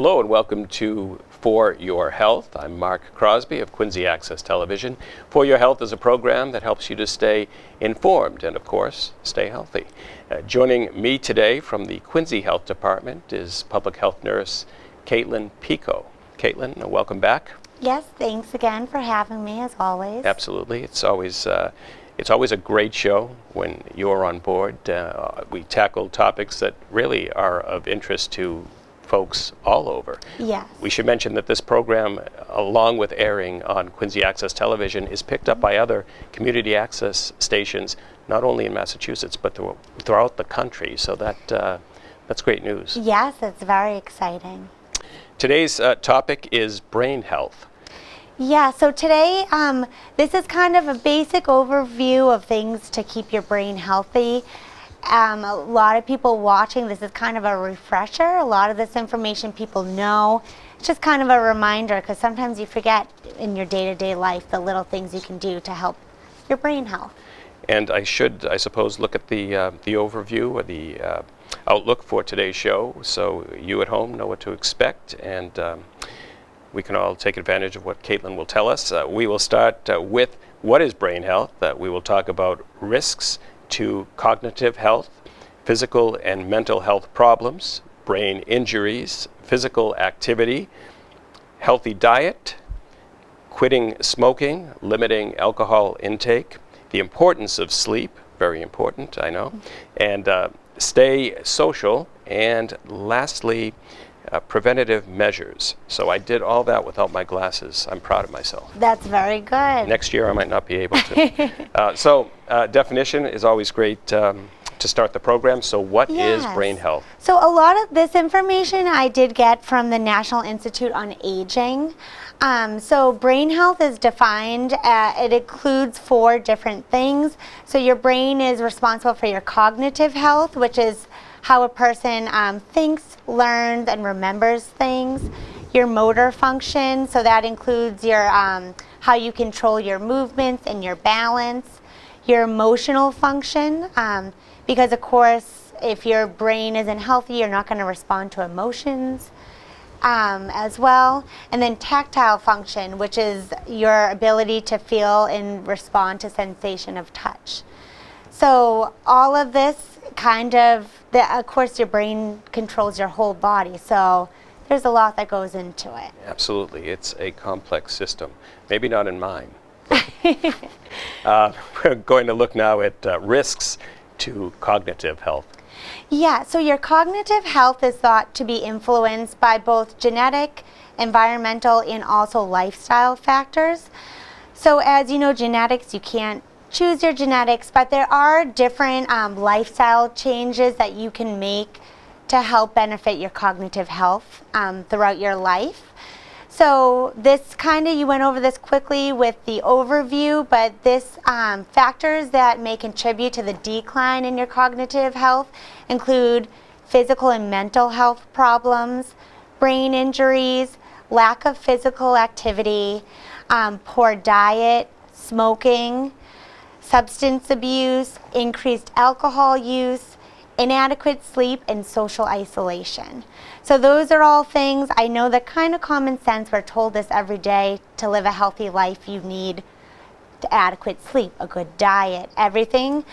Hello and welcome to For Your Health. I'm Mark Crosby of Quincy Access Television. For Your Health is a program that helps you to stay informed and, of course, stay healthy. Joining me today from the Quincy Health Department is public health nurse Caitlin Pico. Caitlin, welcome back. Yes, thanks again for having me, as always. Absolutely. It's always a great show when you're on board. We tackle topics that really are of interest to folks all over. Yes. We should mention that this program, along with airing on Quincy Access Television, is picked up by other community access stations, not only in Massachusetts, but throughout the country. So that's great news. Yes, it's very exciting. Today's topic is brain health. Yeah, so today, this is kind of a basic overview of things to keep your brain healthy. A lot of people watching, this is kind of a refresher. A lot of this information people know. It's just kind of a reminder, because sometimes you forget in your day-to-day life the little things you can do to help your brain health. And I should, I suppose, look at the overview or the outlook for today's show, so you at home know what to expect, and we can all take advantage of what Caitlin will tell us. We will start with what is brain health. We will talk about risks to cognitive health, physical and mental health problems, brain injuries, physical activity, healthy diet, quitting smoking, limiting alcohol intake, the importance of sleep, very important, I know, and stay social, and lastly, preventative measures. So I did all that without my glasses. I'm proud of myself. That's very good. Next year I might not be able to. Definition is always great to start the program. So what is brain health? So a lot of this information I did get from the National Institute on Aging. So brain health is defined, it includes 4 different things. So your brain is responsible for your cognitive health, which is how a person thinks, learns, and remembers things. Your motor function, so that includes your how you control your movements and your balance. Your emotional function, because of course, if your brain isn't healthy, you're not going to respond to emotions as well. And then tactile function, which is your ability to feel and respond to sensation of touch. So all of this of course, your brain controls your whole body, so there's a lot that goes into it. Absolutely. It's a complex system. Maybe not in mine. We're going to look now at risks to cognitive health. Yeah, so your cognitive health is thought to be influenced by both genetic, environmental, and also lifestyle factors. So as you know, genetics, you can't choose your genetics, but there are different lifestyle changes that you can make to help benefit your cognitive health throughout your life. So this you went over this quickly with the overview, but this factors that may contribute to the decline in your cognitive health include physical and mental health problems, brain injuries, lack of physical activity, poor diet, smoking, substance abuse, increased alcohol use, inadequate sleep, and social isolation. So those are all things, I know that kind of common sense, we're told this every day, to live a healthy life you need adequate sleep, a good diet, everything.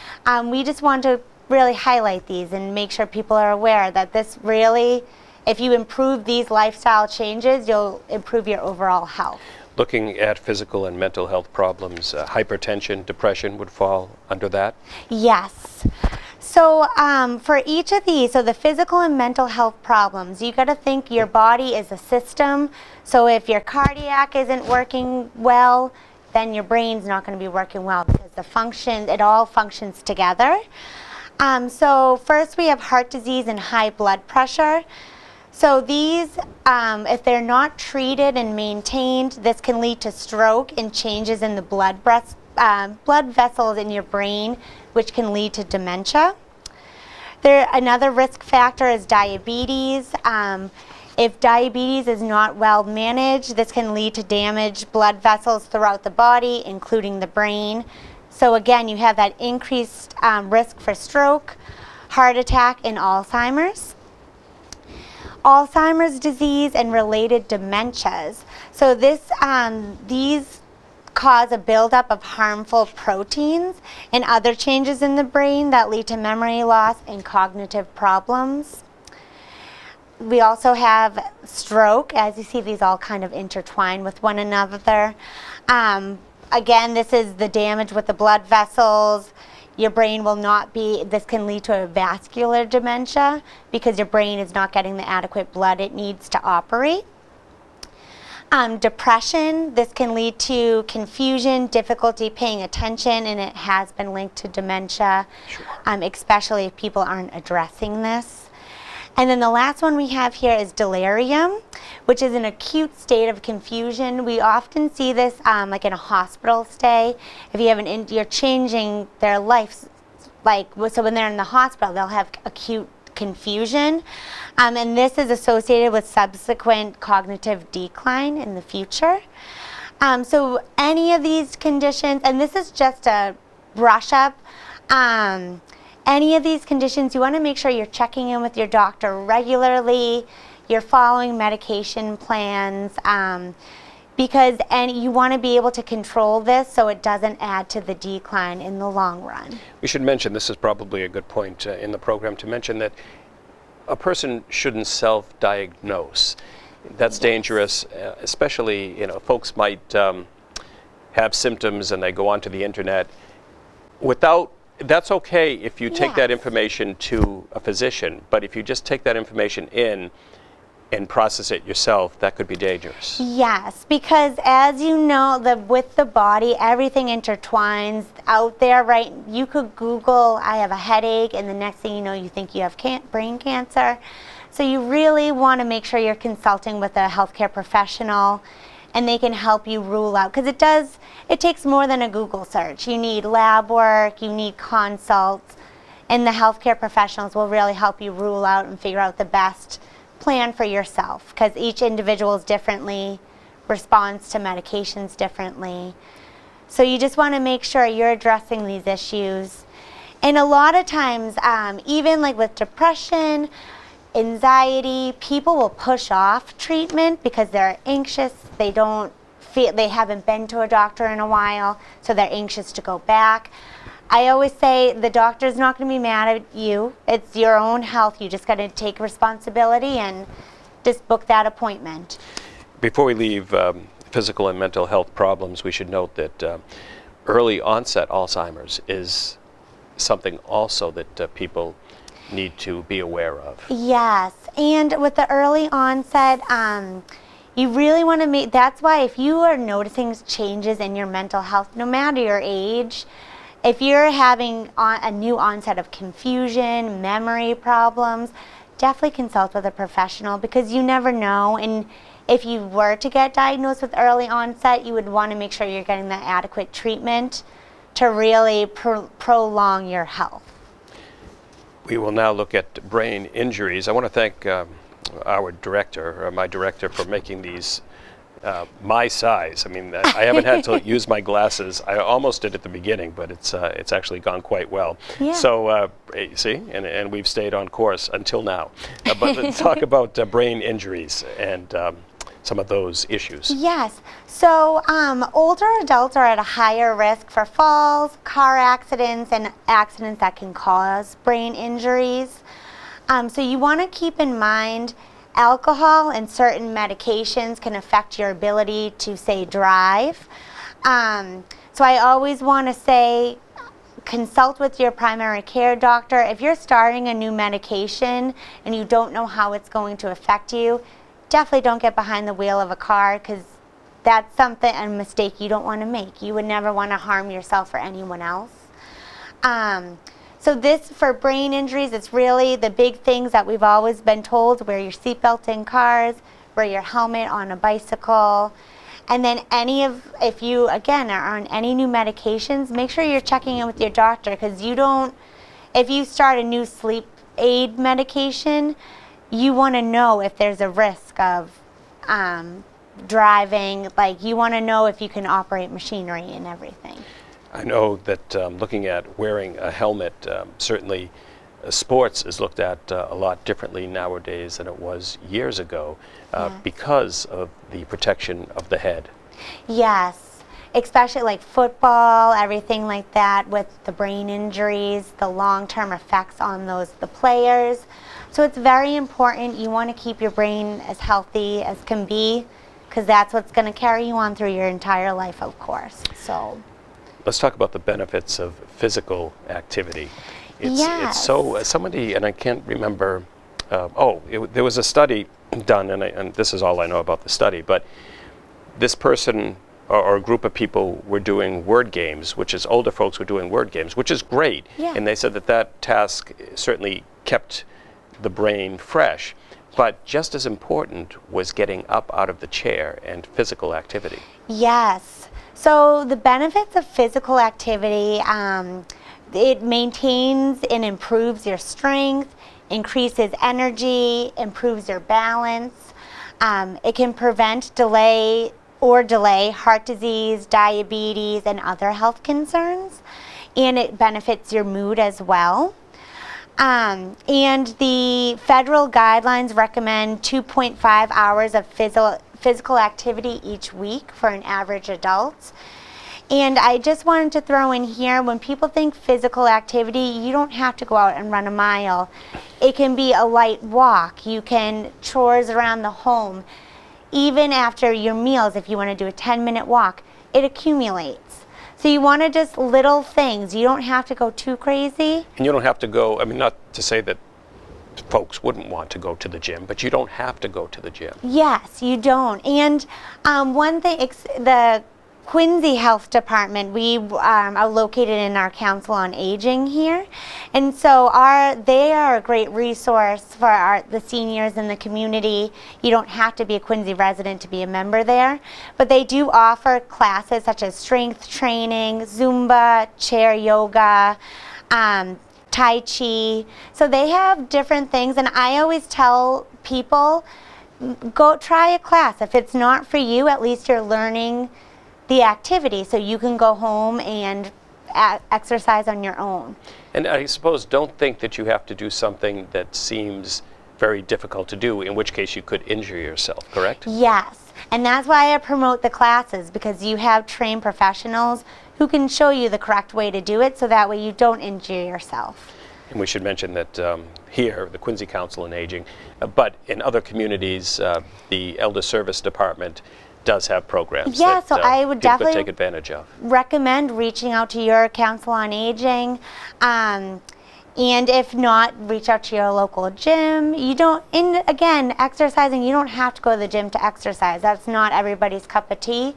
We just want to really highlight these and make sure people are aware that this really, if you improve these lifestyle changes, you'll improve your overall health. Looking at physical and mental health problems, hypertension, depression would fall under that? Yes. So for each of these, so the physical and mental health problems, you got to think your body is a system. So if your cardiac isn't working well, then your brain's not going to be working well, because it all functions together. So first we have heart disease and high blood pressure. So these, if they're not treated and maintained, this can lead to stroke and changes in the blood vessels in your brain, which can lead to dementia. Another risk factor is diabetes. If diabetes is not well managed, this can lead to damaged blood vessels throughout the body, including the brain. So again, you have that increased risk for stroke, heart attack, and Alzheimer's. Alzheimer's disease and related dementias. So these cause a buildup of harmful proteins and other changes in the brain that lead to memory loss and cognitive problems. We also have stroke. As you see, these all kind of intertwine with one another. Again, this is the damage with the blood vessels. Your brain will not be, this can lead to a vascular dementia because your brain is not getting the adequate blood it needs to operate. Depression, this can lead to confusion, difficulty paying attention, and it has been linked to dementia, Sure. Especially if people aren't addressing this. And then the last one we have here is delirium, which is an acute state of confusion. We often see this like in a hospital stay. If you have you're changing their life, so when they're in the hospital, they'll have acute confusion. And this is associated with subsequent cognitive decline in the future. So any of these conditions, and this is just a brush up, any of these conditions, you want to make sure you're checking in with your doctor regularly, you're following medication plans, because you want to be able to control this so it doesn't add to the decline in the long run. We should mention, this is probably a good point in the program to mention, that a person shouldn't self-diagnose. That's dangerous, especially, folks might have symptoms and they go onto the internet that's okay if you take that information to a physician, but if you just take that information in and process it yourself, that could be dangerous. Yes, because as you know, with the body, everything intertwines out there, right? You could Google, I have a headache, and the next thing you know, you think you have brain cancer. So you really want to make sure you're consulting with a healthcare professional, and they can help you rule out, because it takes more than a Google search. You need lab work, you need consults, and the healthcare professionals will really help you rule out and figure out the best plan for yourself, because each individual is differently, responds to medications differently. So you just want to make sure you're addressing these issues. And a lot of times, even like with depression, anxiety, people will push off treatment because they're anxious, they haven't been to a doctor in a while, so they're anxious to go back. I always say the doctor's not going to be mad at you. It's your own health. You just got to take responsibility and just book that appointment. Before we leave physical and mental health problems, we should note that early onset Alzheimer's is something also that people need to be aware of. Yes, and with the early onset, you really want to that's why if you are noticing changes in your mental health, no matter your age, if you're having a new onset of confusion, memory problems, definitely consult with a professional, because you never know. And if you were to get diagnosed with early onset, you would want to make sure you're getting the adequate treatment to really prolong your health. We will now look at brain injuries. I want to thank our director, my director, for making these my size. I mean, I haven't had to use my glasses. I almost did at the beginning, but it's actually gone quite well. Yeah. So, see, and we've stayed on course until now. But let's talk about brain injuries and some of those issues. Yes. So older adults are at a higher risk for falls, car accidents, and accidents that can cause brain injuries. So you want to keep in mind alcohol and certain medications can affect your ability to, say, drive. So I always want to say consult with your primary care doctor. If you're starting a new medication and you don't know how it's going to affect you, definitely don't get behind the wheel of a car, because that's a mistake you don't want to make. You would never want to harm yourself or anyone else. So this, for brain injuries, it's really the big things that we've always been told: wear your seatbelt in cars, wear your helmet on a bicycle, and then if you, again, are on any new medications, make sure you're checking in with your doctor, because if you start a new sleep aid medication, you want to know if there's a risk of driving, like you want to know if you can operate machinery and everything. I know that looking at wearing a helmet certainly sports is looked at a lot differently nowadays than it was years ago Yeah. because of the protection of the head. Yes, especially like football, everything like that with the brain injuries, the long-term effects on the players. So it's very important. You want to keep your brain as healthy as can be, because that's what's going to carry you on through your entire life, of course. So Let's talk about the benefits of physical activity. It's Yes. so, somebody, and I can't remember, there was a study done, and this is all I know about the study, but this person or a group of people were doing word games, which is older folks were doing word games, which is great. Yeah. And they said that that task certainly kept the brain fresh. But just as important was getting up out of the chair and physical activity. yes. So the benefits of physical activity, it maintains and improves your strength, increases energy, improves your balance. It can prevent delay heart disease, diabetes, and other health concerns. And it benefits your mood as well. And the federal guidelines recommend 2.5 hours of physical activity each week for an average adult. And I just wanted to throw in here, when people think physical activity, you don't have to go out and run a mile. It can be a light walk. You can chores around the home. Even after your meals, if you want to do a 10-minute walk, it accumulates. So you want to just little things. You don't have to go too crazy. And you don't have to go, I mean, not to say that folks wouldn't want to go to the gym, but you don't have to go to the gym. Yes, you don't. And one thing, the Quincy Health Department, we are located in our Council on Aging here. And so they are a great resource for the seniors in the community. You don't have to be a Quincy resident to be a member there. But they do offer classes such as strength training, Zumba, chair yoga, Tai Chi. So they have different things. And I always tell people, go try a class. If it's not for you, at least you're learning the activity, so you can go home and exercise on your own. And I suppose don't think that you have to do something that seems very difficult to do, in which case you could injure yourself, correct? Yes, and that's why I promote the classes, because you have trained professionals who can show you the correct way to do it, so that way you don't injure yourself. And we should mention that here, the Quincy Council on Aging, but in other communities, the Elder Service Department does have programs that so I would people could definitely take advantage of. recommend reaching out to your Council on Aging. And if not, reach out to your local gym. Again, exercising, you don't have to go to the gym to exercise. That's not everybody's cup of tea.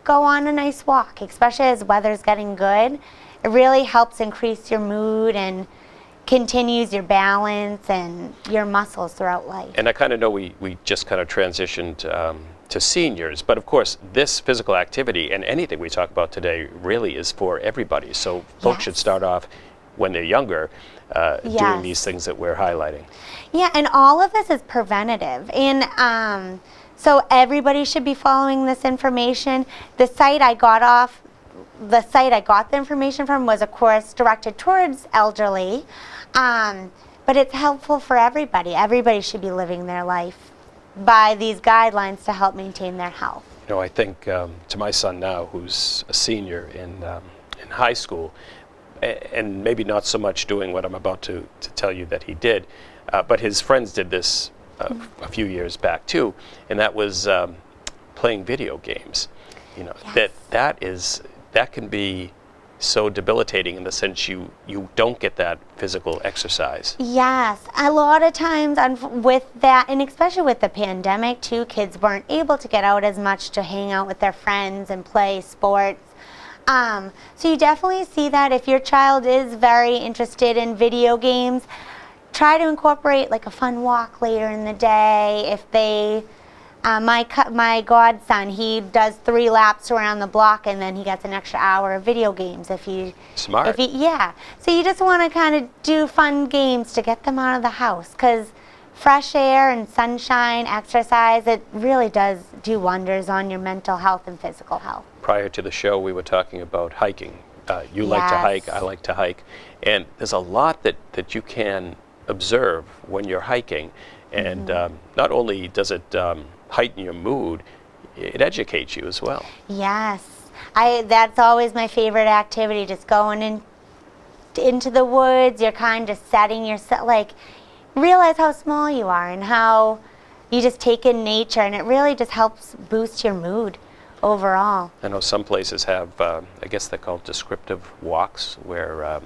Go on a nice walk, especially as weather's getting good. It really helps increase your mood and continues your balance and your muscles throughout life. And I kind of know we just kind of transitioned to seniors, but of course this physical activity and anything we talk about today really is for everybody. So folks should Yes. start off when they're younger doing Yes. these things that we're highlighting. Yeah, and all of this is preventative. And so everybody should be following this information. The site I got the information from was, of course, directed towards elderly, but it's helpful for everybody. Everybody should be living their life by these guidelines to help maintain their health. You know, I think to my son now, who's a senior in high school, and maybe not so much doing what I'm about to tell you that he did, but his friends did this a few years back too, and that was playing video games. You know, Yes. that can be so debilitating in the sense you don't get that physical exercise. Yes, a lot of times with that, and especially with the pandemic too, kids weren't able to get out as much to hang out with their friends and play sports. So you definitely see that if your child is very interested in video games, try to incorporate like a fun walk later in the day. If they my godson, he does 3 laps around the block, and then he gets an extra hour of video games. Smart. Yeah. So you just want to kind of do fun games to get them out of the house, because fresh air and sunshine, exercise, it really does do wonders on your mental health and physical health. Prior to the show, we were talking about hiking. You like to hike, Yes. I like to hike. And there's a lot that you can observe when you're hiking. And not only does it heighten your mood, it educates you as well. Yes. That's always my favorite activity, just going into the woods. You're kind of setting yourself, like, realize how small you are and how you just take in nature, and it really just helps boost your mood overall. I know some places have, I guess they're called descriptive walks, where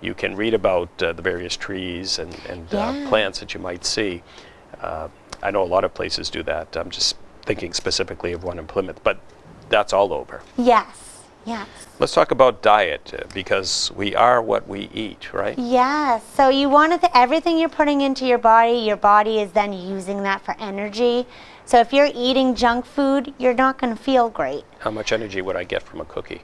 you can read about the various trees and Yeah. plants that you might see. I know a lot of places do that. I'm just thinking specifically of one in Plymouth, but that's all over. Yes. Yes. Let's talk about diet, because we are what we eat, right? Yes. So you want to everything you're putting into your body is then using that for energy. So if you're eating junk food, you're not going to feel great. How much energy would I get from a cookie?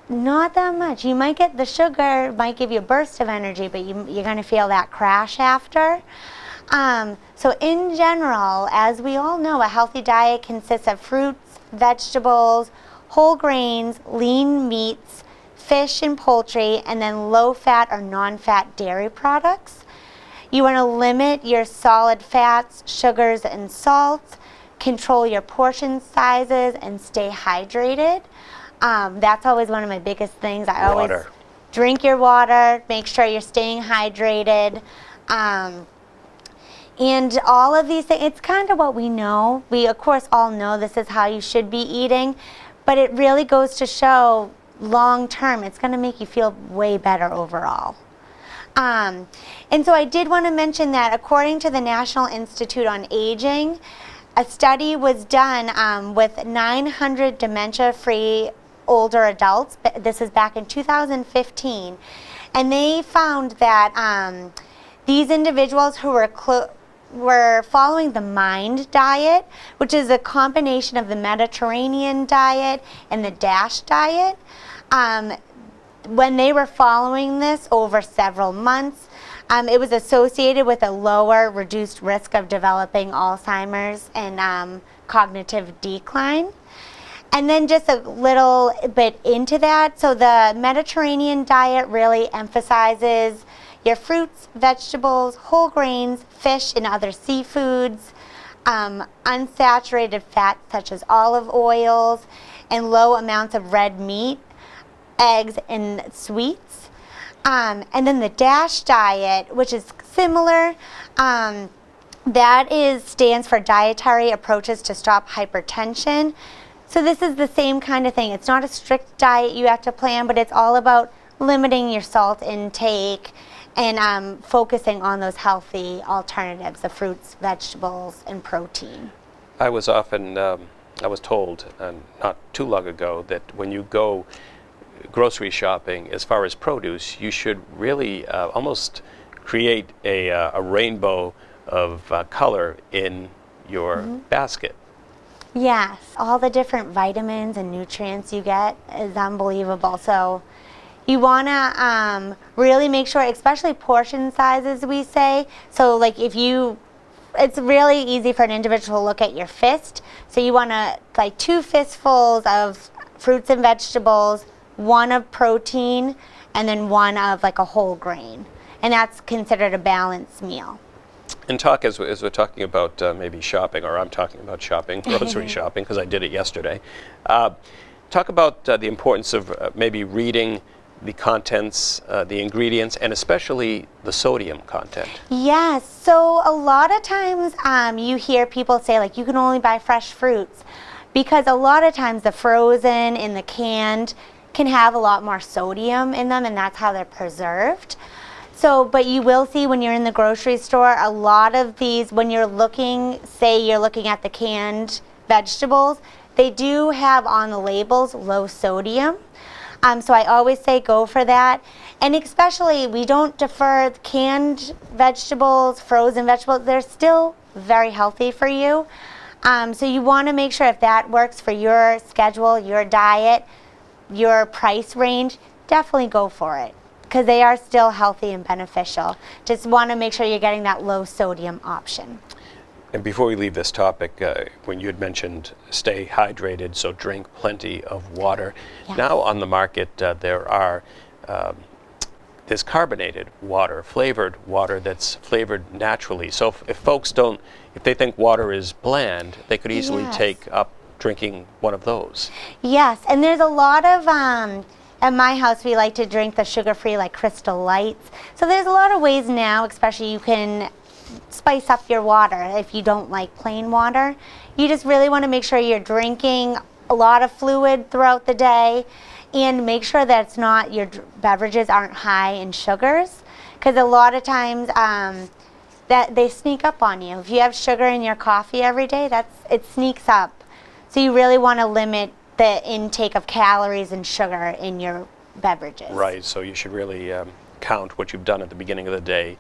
Not that much. You might get the sugar, might give you a burst of energy, but you're going to feel that crash after. So in general, as we all know, a healthy diet consists of fruits, vegetables, whole grains, lean meats, fish and poultry, and then low-fat or non-fat dairy products. You want to limit your solid fats, sugars, and salts, control your portion sizes, and stay hydrated. That's always one of my biggest things. I always Water. drink your water, make sure you're staying hydrated. And all of these things, it's kind of what we know. We, of course, all know this is how you should be eating, but it really goes to show long term, it's going to make you feel way better overall. And so I did want to mention that according to the National Institute on Aging, a study was done with 900 dementia-free older adults. This is back in 2015. And they found that these individuals who were following the MIND diet, which is a combination of the Mediterranean diet and the DASH diet, when they were following this over several months, it was associated with a lower reduced risk of developing Alzheimer's and cognitive decline. And then just a little bit into that, so the Mediterranean diet really emphasizes your fruits, vegetables, whole grains, fish and other seafoods, unsaturated fats such as olive oils, and low amounts of red meat, eggs, and sweets. And then the DASH diet, which is similar, that stands for Dietary Approaches to Stop Hypertension. So this is the same kind of thing. It's not a strict diet you have to plan, but it's all about limiting your salt intake and focusing on those healthy alternatives, the fruits, vegetables, and protein. I was told not too long ago that when you go grocery shopping, as far as produce, you should really almost create a rainbow of color in your basket. Yes, all the different vitamins and nutrients you get is unbelievable. So you want to really make sure, especially portion sizes, we say. So like it's really easy for an individual to look at your fist. So you want to, like 2 fistfuls of fruits and vegetables, 1 of protein, and then 1 of like a whole grain. And that's considered a balanced meal. And talk as we're talking about maybe shopping, or I'm talking about shopping, grocery shopping, because I did it yesterday. Talk about the importance of maybe reading the contents, the ingredients, and especially the sodium content. Yes, so a lot of times you hear people say like you can only buy fresh fruits, because a lot of times the frozen and the canned can have a lot more sodium in them, and that's how they're preserved. So, but you will see when you're in the grocery store, a lot of these, when you're looking, say you're looking at the canned vegetables, they do have on the labels low sodium. So I always say go for that. And especially, we don't defer canned vegetables, frozen vegetables. They're still very healthy for you. So you want to make sure if that works for your schedule, your diet, your price range, definitely go for it, because they are still healthy and beneficial. Just want to make sure you're getting that low sodium option. And before we leave this topic, when you had mentioned stay hydrated, so drink plenty of water. Yes. Now on the market, there's carbonated water, flavored water that's flavored naturally. So if they think water is bland, they could easily Yes. take up drinking one of those. Yes, and there's a lot of, at my house we like to drink the sugar-free like Crystal Lights. So there's a lot of ways now, especially you can spice up your water if you don't like plain water. You just really want to make sure you're drinking a lot of fluid throughout the day, and make sure that it's not, your beverages aren't high in sugars, because a lot of times that they sneak up on you. If you have sugar in your coffee every day, it sneaks up. So you really want to limit the intake of calories and sugar in your beverages. Right, so you should really count what you've done at the beginning of the day,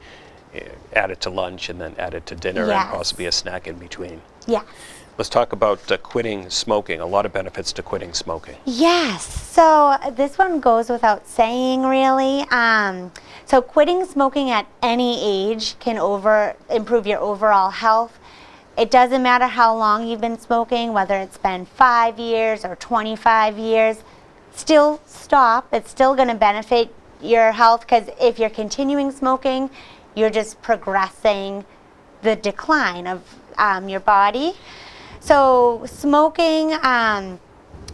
add it to lunch, and then add it to dinner, Yes. and possibly a snack in between. Yes. Let's talk about quitting smoking. A lot of benefits to quitting smoking. Yes. So this one goes without saying, really. So quitting smoking at any age can improve your overall health. It doesn't matter how long you've been smoking, whether it's been 5 years or 25 years. Still stop. It's still going to benefit your health, because if you're continuing smoking, you're just progressing the decline of your body. So smoking,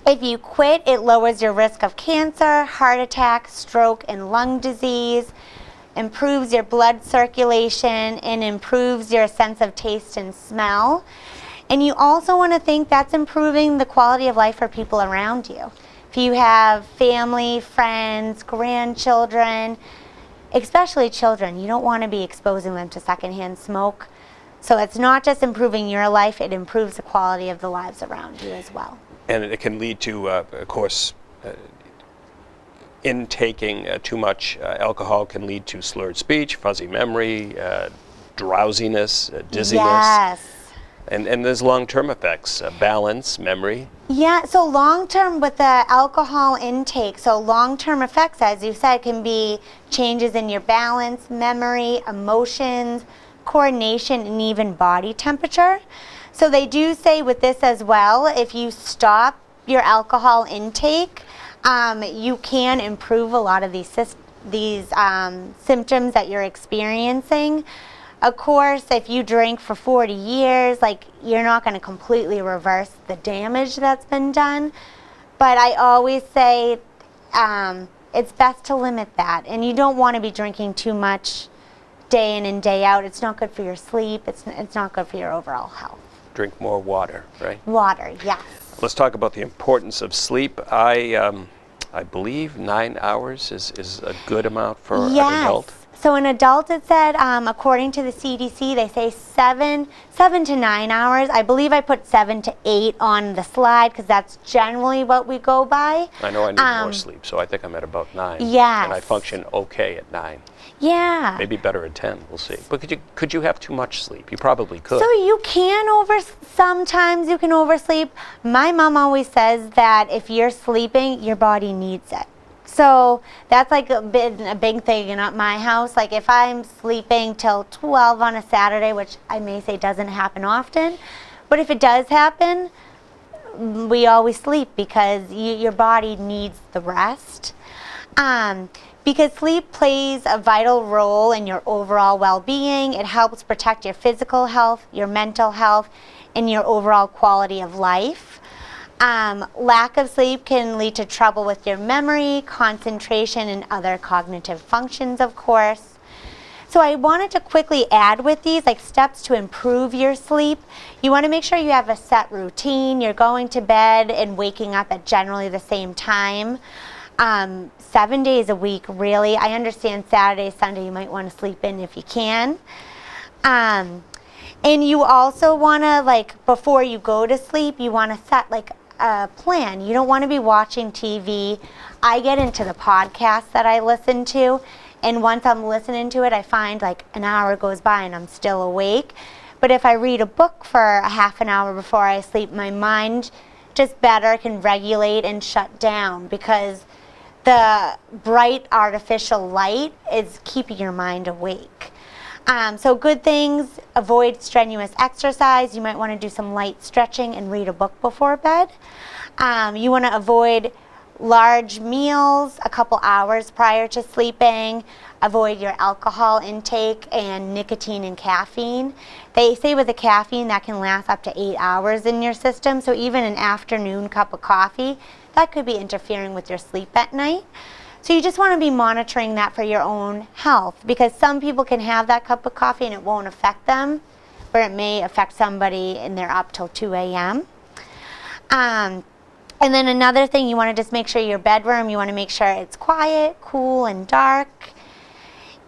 if you quit, it lowers your risk of cancer, heart attack, stroke, and lung disease, improves your blood circulation, and improves your sense of taste and smell. And you also want to think that's improving the quality of life for people around you. If you have family, friends, grandchildren, especially children, you don't want to be exposing them to secondhand smoke. So it's not just improving your life, it improves the quality of the lives around you as well. And it can lead to, of course, intaking too much alcohol can lead to slurred speech, fuzzy memory, drowsiness, dizziness. Yes. And there's long-term effects, balance, memory. Yeah, so long-term with the alcohol intake, so long-term effects, as you said, can be changes in your balance, memory, emotions, coordination, and even body temperature. So they do say with this as well, if you stop your alcohol intake, you can improve a lot of these symptoms that you're experiencing. Of course, if you drink for 40 years, you're not going to completely reverse the damage that's been done. But I always say it's best to limit that. And you don't want to be drinking too much day in and day out. It's not good for your sleep. It's not good for your overall health. Drink more water, right? Water, yes. Let's talk about the importance of sleep. I believe 9 hours is a good amount for an adult. So an adult, it said, according to the CDC, they say 7 to 9 hours. I believe I put 7 to 8 on the slide, because that's generally what we go by. I know I need more sleep, so I think I'm at about 9. Yes. And I function okay at 9. Yeah. Maybe better at 10, we'll see. But could you have too much sleep? You probably could. So you can sometimes you can oversleep. My mom always says that if you're sleeping, your body needs it. So that's a big thing in my house. If I'm sleeping till 12 on a Saturday, which I may say doesn't happen often, but if it does happen, we always sleep, because your body needs the rest. Because sleep plays a vital role in your overall well-being. It helps protect your physical health, your mental health, and your overall quality of life. Lack of sleep can lead to trouble with your memory, concentration, and other cognitive functions, of course. So I wanted to quickly add with these steps to improve your sleep. You want to make sure you have a set routine. You're going to bed and waking up at generally the same time. 7 days a week, really. I understand Saturday, Sunday you might want to sleep in if you can. And you also want to, before you go to sleep, you want to set a plan. You don't want to be watching TV. I get into the podcasts that I listen to, and once I'm listening to it, I find an hour goes by and I'm still awake. But if I read a book for a half an hour before I sleep, my mind just better can regulate and shut down, because the bright artificial light is keeping your mind awake. So good things: avoid strenuous exercise. You might want to do some light stretching and read a book before bed. You want to avoid large meals a couple hours prior to sleeping. Avoid your alcohol intake and nicotine and caffeine. They say with the caffeine that can last up to 8 hours in your system, so even an afternoon cup of coffee, that could be interfering with your sleep at night. So you just want to be monitoring that for your own health, because some people can have that cup of coffee and it won't affect them, where it may affect somebody and they're up till 2 a.m. And then another thing, you want to just make sure your bedroom, you want to make sure it's quiet, cool, and dark.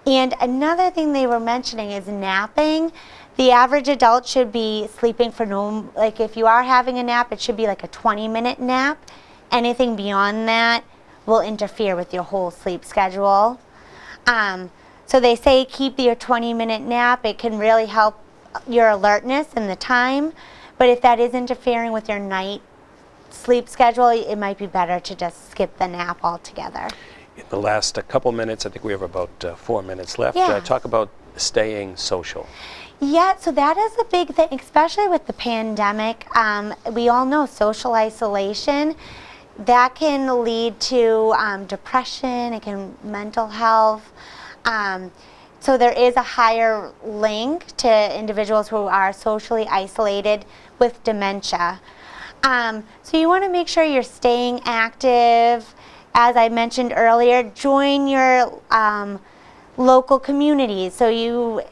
And another thing they were mentioning is napping. The average adult should be sleeping for like if you are having a nap, it should be like a 20-minute nap. Anything beyond that will interfere with your whole sleep schedule. So they say keep your 20-minute nap. It can really help your alertness and the time. But if that is interfering with your night sleep schedule, it might be better to just skip the nap altogether. In the last couple minutes, I think we have about 4 minutes left. Yeah. Talk about staying social. Yeah, so that is a big thing, especially with the pandemic. We all know social isolation, that can lead to depression, it can mental health. So there is a higher link to individuals who are socially isolated with dementia. So you want to make sure you're staying active. As I mentioned earlier, join your local communities. So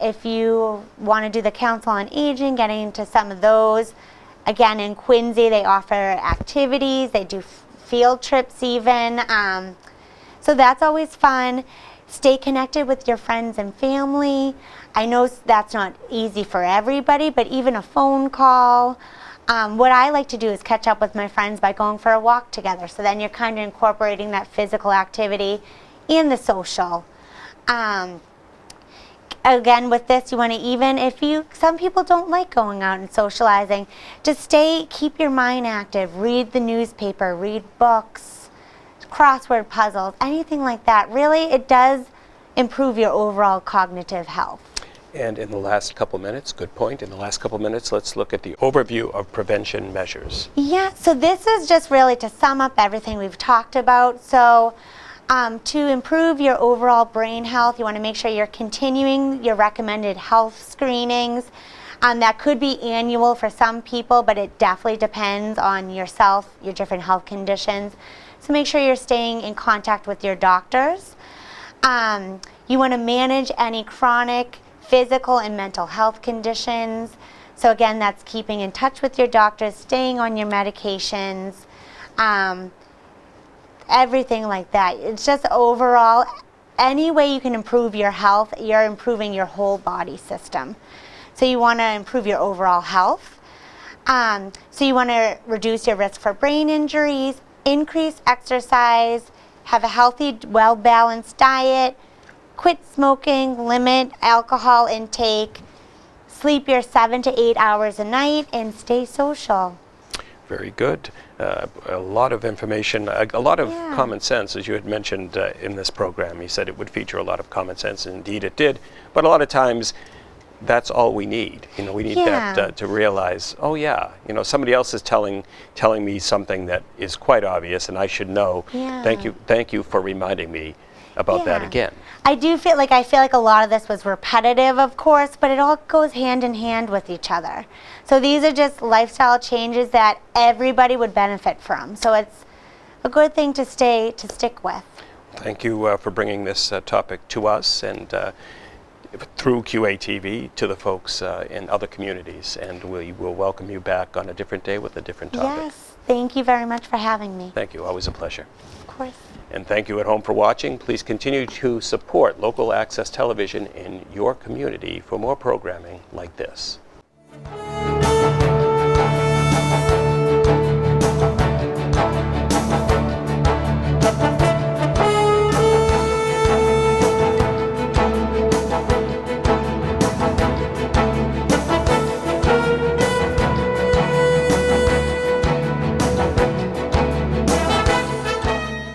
if you want to do the Council on Aging, getting into some of those. Again, in Quincy, they offer activities. They do field trips even. So that's always fun. Stay connected with your friends and family. I know that's not easy for everybody, but even a phone call. What I like to do is catch up with my friends by going for a walk together. So then you're kind of incorporating that physical activity and the social. Again, with this, you want to some people don't like going out and socializing, just keep your mind active, read the newspaper, read books, crossword puzzles, anything like that. Really, it does improve your overall cognitive health. And in the last couple minutes, good point, in the last couple minutes, let's look at the overview of prevention measures. Yeah, so this is just really to sum up everything we've talked about. So to improve your overall brain health, you want to make sure you're continuing your recommended health screenings. That could be annual for some people, but it definitely depends on yourself, your different health conditions. So make sure you're staying in contact with your doctors. You want to manage any chronic physical and mental health conditions. So again, that's keeping in touch with your doctors, staying on your medications, everything like that. It's just overall, any way you can improve your health, you're improving your whole body system. So you want to improve your overall health. So you want to reduce your risk for brain injuries, increase exercise, have a healthy, well-balanced diet, quit smoking, limit alcohol intake, sleep your 7 to 8 hours a night, and stay social. Very good. A lot of information, a lot of Yeah. common sense, as you had mentioned in this program. You said it would feature a lot of common sense, and indeed it did. But a lot of times, that's all we need. We need Yeah. that to realize, oh yeah, somebody else is telling me something that is quite obvious, and I should know. Yeah. Thank you for reminding me about that Yeah. again. I feel like a lot of this was repetitive, of course, but it all goes hand in hand with each other. So these are just lifestyle changes that everybody would benefit from. So it's a good thing to stick with. Thank you for bringing this topic to us and through QATV to the folks in other communities. And we will welcome you back on a different day with a different topic. Yes, thank you very much for having me. Thank you. Always a pleasure. Of course. And thank you at home for watching. Please continue to support local access television in your community for more programming like this.